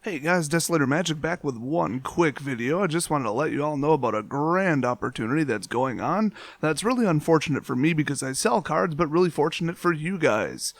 Hey guys, Desolator Magic back with one quick video. I just wanted to let you all know about a grand opportunity that's going on. That's really unfortunate for me because I sell cards, but really fortunate for you guys.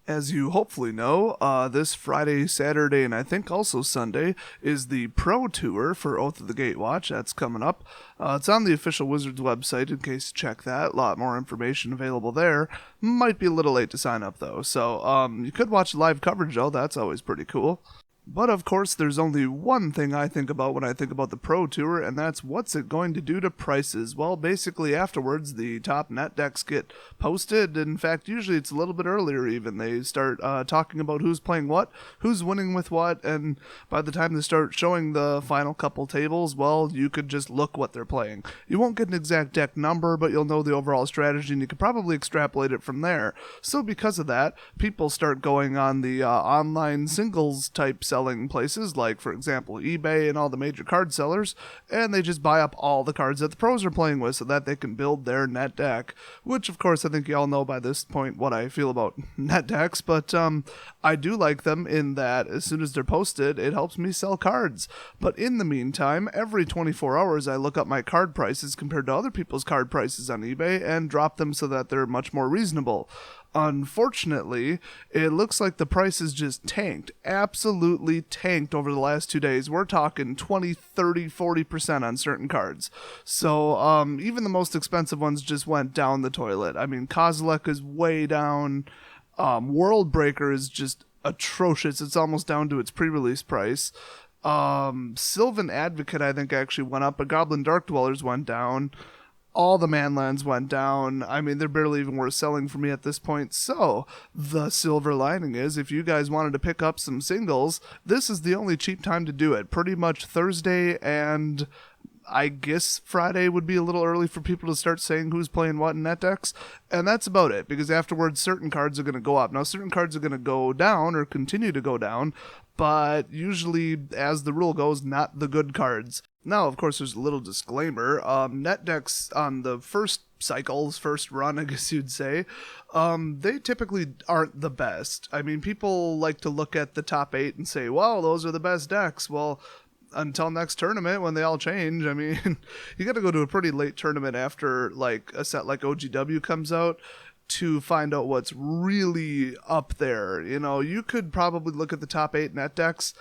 As you hopefully know, this Friday, Saturday, and I think also Sunday is the Pro Tour for Oath of the Gatewatch. That's coming up. It's on the official Wizards website in case you check that. A lot more information available there. Might be a little late to sign up though, so you could watch live coverage though. That's always pretty cool. But of course, there's only one thing I think about when I think about the Pro Tour, and that's what's it going to do to prices. Well, basically afterwards, the top net decks get posted. In fact, usually it's a little bit earlier even. They start talking about who's playing what, who's winning with what, and by the time they start showing the final couple tables, well, you could just look what they're playing. You won't get an exact deck number, but you'll know the overall strategy, and you could probably extrapolate it from there. So because of that, people start going on the online singles type selling places like, for example, eBay and all the major card sellers, and they just buy up all the cards that the pros are playing with so that they can build their net deck, which of course I think you all know by this point what I feel about net decks, but I do like them in that as soon as they're posted, it helps me sell cards. But in the meantime, every 24 hours I look up my card prices compared to other people's card prices on eBay and drop them so that they're much more reasonable. Unfortunately, it looks like the prices just tanked, absolutely tanked over the last 2 days. We're talking 20, 30, 40% on certain cards. So even the most expensive ones just went down the toilet. I mean, Kozilek is way down. World Breaker is just atrocious. It's almost down to its pre-release price. Sylvan Advocate, I think, actually went up, but Goblin Dark Dwellers went down. All the manlands went down. I mean, they're barely even worth selling for me at this point. So, the silver lining is, if you guys wanted to pick up some singles, this is the only cheap time to do it. Pretty much Thursday and I guess Friday would be a little early for people to start saying who's playing what in net decks. And that's about it, because afterwards certain cards are going to go up. Now, certain cards are going to go down or continue to go down, but usually, as the rule goes, not the good cards. Now, of course, there's a little disclaimer. Net decks on the first run, I guess you'd say, they typically aren't the best. I mean, people like to look at the top 8 and say, wow, those are the best decks. Well, until next tournament when they all change. I mean, you got to go to a pretty late tournament after like a set like OGW comes out to find out what's really up there. You know, you could probably look at the top 8 net decks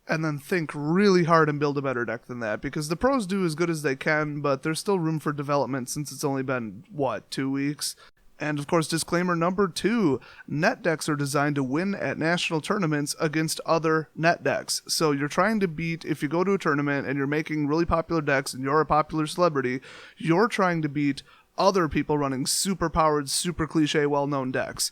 and then think really hard and build a better deck than that, because the pros do as good as they can, but there's still room for development since it's only been, 2 weeks? And of course, disclaimer number 2, net decks are designed to win at national tournaments against other net decks. So you're trying to beat, if you go to a tournament and you're making really popular decks and you're a popular celebrity, you're trying to beat other people running super powered, super cliche, well-known decks.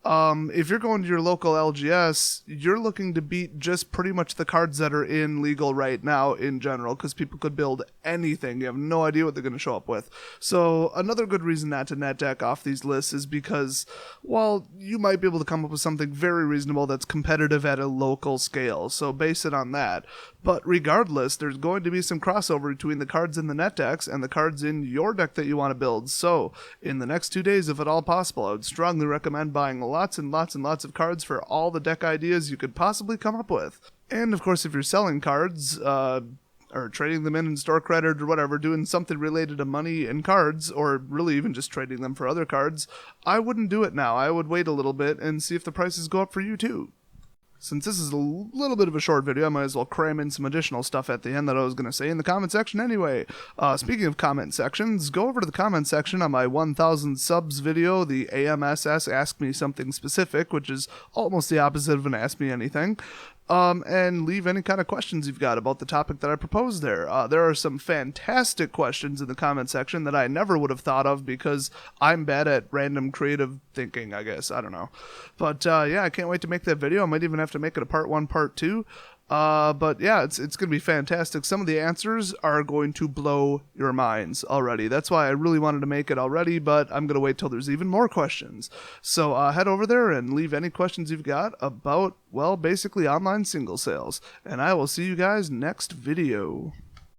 If you're going to your local LGS, you're looking to beat just pretty much the cards that are in legal right now in general, because people could build anything. You have no idea what they're going to show up with. So another good reason not to net deck off these lists is because, well, you might be able to come up with something very reasonable that's competitive at a local scale. So base it on that. But regardless, there's going to be some crossover between the cards in the net decks and the cards in your deck that you want to build. So in the next 2 days, if at all possible, I would strongly recommend buying lots and lots and lots of cards for all the deck ideas you could possibly come up with. And of course, if you're selling cards, or trading them in store credit or whatever, doing something related to money and cards, or really even just trading them for other cards, I wouldn't do it now. I would wait a little bit and see if the prices go up for you too. Since this is a little bit of a short video, I might as well cram in some additional stuff at the end that I was going to say in the comment section anyway. Speaking of comment sections, go over to the comment section on my 1000 subs video, the AMSS Ask Me Something Specific, which is almost the opposite of an Ask Me Anything. And leave any kind of questions you've got about the topic that I proposed there. There are some fantastic questions in the comment section that I never would have thought of because I'm bad at random creative thinking, I guess. I don't know. But yeah, I can't wait to make that video. I might even have to make it a part 1, part 2. But yeah, it's going to be fantastic. Some of the answers are going to blow your minds already. That's why I really wanted to make it already, but I'm going to wait till there's even more questions. So head over there and leave any questions you've got about, well, basically online single sales. And I will see you guys next video.